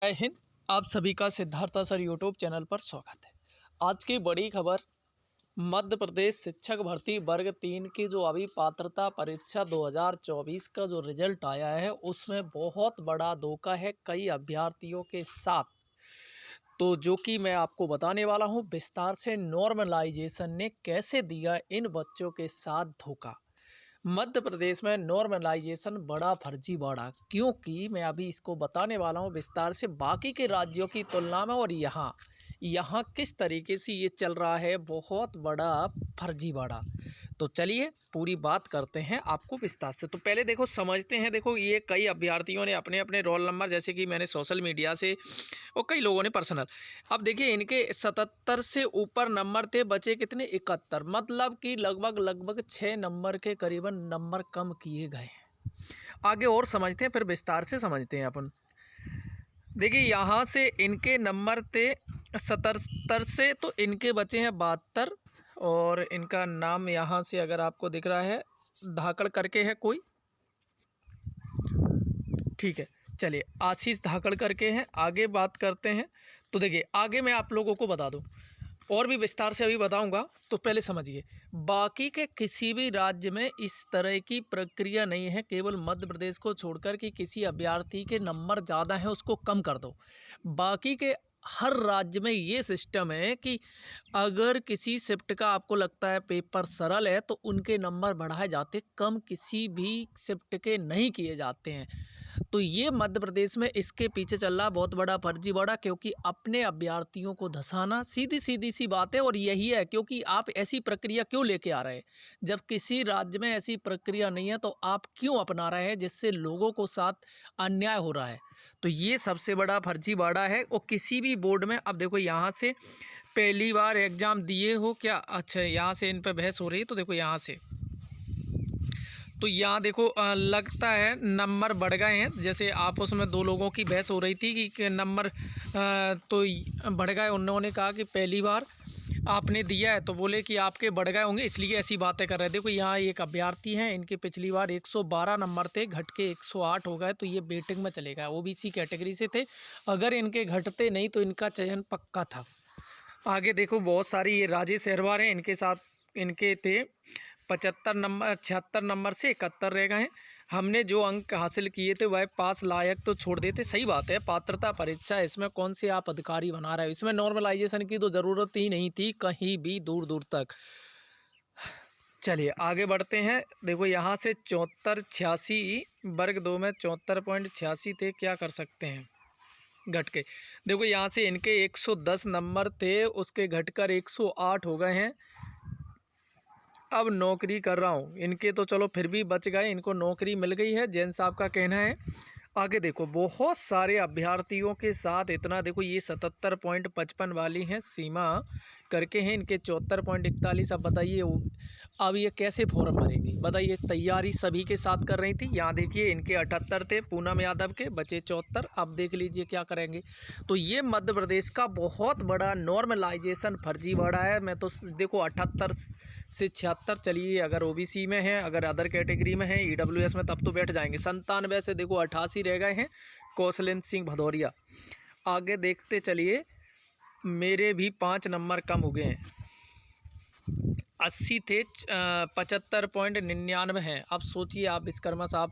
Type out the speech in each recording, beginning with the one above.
जय हिंद। आप सभी का सिद्धार्थ सर यूट्यूब चैनल पर स्वागत है। आज की बड़ी खबर, मध्य प्रदेश शिक्षक भर्ती वर्ग 3 की जो अभी पात्रता परीक्षा 2024 का जो रिजल्ट आया है उसमें बहुत बड़ा धोखा है कई अभ्यर्थियों के साथ। तो जो कि मैं आपको बताने वाला हूं विस्तार से, नॉर्मलाइजेशन ने कैसे दिया इन बच्चों के साथ धोखा। मध्य प्रदेश में नॉर्मलाइजेशन बड़ा फर्जीवाड़ा, क्योंकि मैं अभी इसको बताने वाला हूँ विस्तार से बाकी के राज्यों की तुलना में। और यहाँ यहाँ किस तरीके से ये चल रहा है, बहुत बड़ा फर्जीवाड़ा। तो चलिए पूरी बात करते हैं आपको विस्तार से। तो पहले देखो समझते हैं। देखो ये कई अभ्यर्थियों ने अपने अपने रोल नंबर, जैसे कि मैंने सोशल मीडिया से और कई लोगों ने पर्सनल, अब देखिए इनके 77 से ऊपर नंबर थे, बचे कितने 71, मतलब कि लगभग 6 नंबर के करीबन नंबर कम किए गए हैं। आगे और समझते हैं, फिर विस्तार से समझते हैं अपन। देखिए यहाँ से इनके नंबर थे 77 से, तो इनके बचे हैं 72। और इनका नाम यहाँ से अगर आपको दिख रहा है, धाकड़ करके है कोई, ठीक है। चलिए आशीष धाकड़ करके हैं। आगे बात करते हैं। तो देखिए आगे मैं आप लोगों को बता दूं, और भी विस्तार से अभी बताऊंगा। तो पहले समझिए, बाकी के किसी भी राज्य में इस तरह की प्रक्रिया नहीं है, केवल मध्य प्रदेश को छोड़कर कि किसी अभ्यर्थी के नंबर ज़्यादा हैं उसको कम कर दो। बाकी के हर राज्य में ये सिस्टम है कि अगर किसी शिफ्ट का आपको लगता है पेपर सरल है तो उनके नंबर बढ़ाए जाते, कम किसी भी शिफ्ट के नहीं किए जाते हैं। तो ये मध्य प्रदेश में इसके पीछे चल रहा बहुत बड़ा फर्जीवाड़ा, क्योंकि अपने अभ्यर्थियों को धंसाना, सीधी सीधी सी बात है। और यही है, क्योंकि आप ऐसी प्रक्रिया क्यों लेके आ रहे हैं जब किसी राज्य में ऐसी प्रक्रिया नहीं है, तो आप क्यों अपना रहे हैं जिससे लोगों को साथ अन्याय हो रहा है। तो ये सबसे बड़ा फर्जीवाड़ा है। और किसी भी बोर्ड में, अब देखो यहाँ से पहली बार एग्जाम दिए हो क्या, अच्छा यहाँ से इन पर बहस हो रही है। तो देखो यहाँ से, तो यहाँ देखो लगता है नंबर बढ़ गए हैं। जैसे आपस में दो लोगों की बहस हो रही थी कि नंबर तो बढ़ गए। उन्होंने कहा कि पहली बार आपने दिया है तो बोले कि आपके बढ़ गए होंगे, इसलिए ऐसी बातें कर रहे थे। देखो यहाँ एक अभ्यर्थी हैं, इनके पिछली बार 112 नंबर थे, घट के 108 हो गए, तो ये वेटिंग में चले गए। ओबीसी कैटेगरी से थे, अगर इनके घटते नहीं तो इनका चयन पक्का था। आगे देखो बहुत सारी, ये राजेश अहरवार हैं, इनके साथ इनके थे 75 नंबर, 76 नंबर से 71 रह गए हैं। हमने जो अंक हासिल किए थे वह पास लायक तो छोड़ देते। सही बात है, पात्रता परीक्षा, इसमें कौन से आप अधिकारी बना रहे हो, इसमें नॉर्मलाइजेशन की तो ज़रूरत ही नहीं थी कहीं भी, दूर दूर तक। चलिए आगे बढ़ते हैं। देखो यहाँ से 74-86, वर्ग 2 में 74.86 थे, क्या कर सकते हैं घट के। देखो यहाँ से इनके 110 नंबर थे, उसके घटकर 108 हो गए हैं। अब नौकरी कर रहा हूँ, इनके तो चलो फिर भी बच गए, इनको नौकरी मिल गई है, जैन साहब का कहना है। आगे देखो बहुत सारे अभ्यर्थियों के साथ इतना, देखो ये 77.55 वाली हैं सीमा करके हैं, इनके 74.41। अब बताइए अब ये कैसे फॉर्म भरेंगी, बताइए। तैयारी सभी के साथ कर रही थी। यहाँ देखिए इनके 78 थे पूनम यादव के, बचे 74। अब देख लीजिए क्या करेंगे। तो ये मध्य प्रदेश का बहुत बड़ा नॉर्मलाइजेशन फर्जीवाड़ा है। मैं तो देखो 78 से 76, चलिए अगर ओबीसी में है, अगर अदर कैटेगरी में है, ईडब्ल्यूएस में, तब तो बैठ जाएंगे। 97 से देखो 88 रह गए हैं, कौशलेंद्र सिंह भदौरिया। आगे देखते चलिए, मेरे भी 5 नंबर कम हो गए हैं, 80 थे, 75.99 हैं। अब सोचिए आप विश्वकर्मा साहब,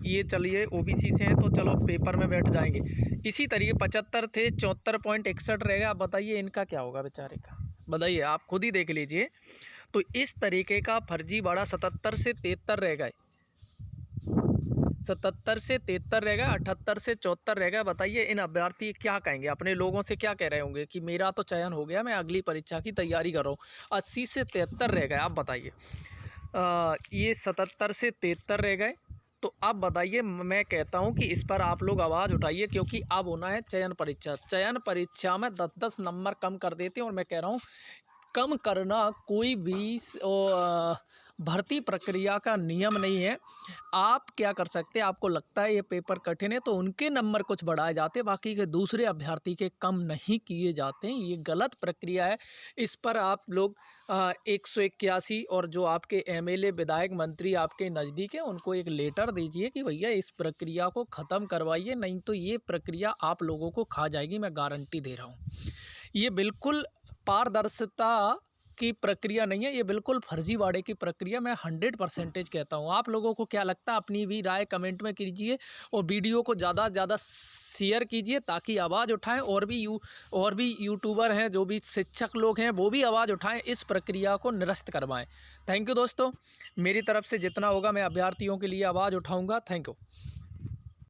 ये चलिए ओबीसी से हैं तो चलो पेपर में बैठ जाएंगे। इसी तरीके 75 थे, 74.61 रहेगा। अब बताइए इनका क्या होगा बेचारे का, बताइए आप खुद ही देख लीजिए। तो इस तरीके का फर्जीवाड़ा 77 से 73 रह गए, 77 से 73 रह गए, 78 से 74 रह गए। बताइए इन अभ्यर्थी क्या कहेंगे, अपने लोगों से क्या कह रहे होंगे कि मेरा तो चयन हो गया, मैं अगली परीक्षा की तैयारी कर रहा हूँ। 80 से 73 रह गए। आप बताइए, ये 77 से 73 रह गए। तो अब बताइए, मैं कहता हूं कि इस पर आप लोग आवाज़ उठाइए, क्योंकि अब होना है चयन परीक्षा। चयन परीक्षा में 10-10 नंबर कम कर देते हैं। और मैं कह रहा हूं कम करना कोई भी भर्ती प्रक्रिया का नियम नहीं है। आप क्या कर सकते हैं, आपको लगता है ये पेपर कठिन है तो उनके नंबर कुछ बढ़ाए जाते हैं, बाकी के दूसरे अभ्यर्थी के कम नहीं किए जाते हैं। ये गलत प्रक्रिया है। इस पर आप लोग 181 और जो आपके एमएलए, विधायक, मंत्री आपके नज़दीक है उनको एक लेटर दीजिए कि भैया इस प्रक्रिया को ख़त्म करवाइए, नहीं तो ये प्रक्रिया आप लोगों को खा जाएगी, मैं गारंटी दे रहा हूँ। ये बिल्कुल पारदर्शिता की प्रक्रिया नहीं है, ये बिल्कुल फर्जीवाड़े की प्रक्रिया मैं 100% कहता हूँ। आप लोगों को क्या लगता है, अपनी भी राय कमेंट में कीजिए और वीडियो को ज़्यादा से ज़्यादा शेयर कीजिए ताकि आवाज़ उठाएं। और भी यूट्यूबर हैं, जो भी शिक्षक लोग हैं वो भी आवाज़ उठाएं, इस प्रक्रिया को निरस्त करवाएं। थैंक यू दोस्तों, मेरी तरफ से जितना होगा मैं अभ्यर्थियों के लिए आवाज़ उठाऊँगा। Thank you.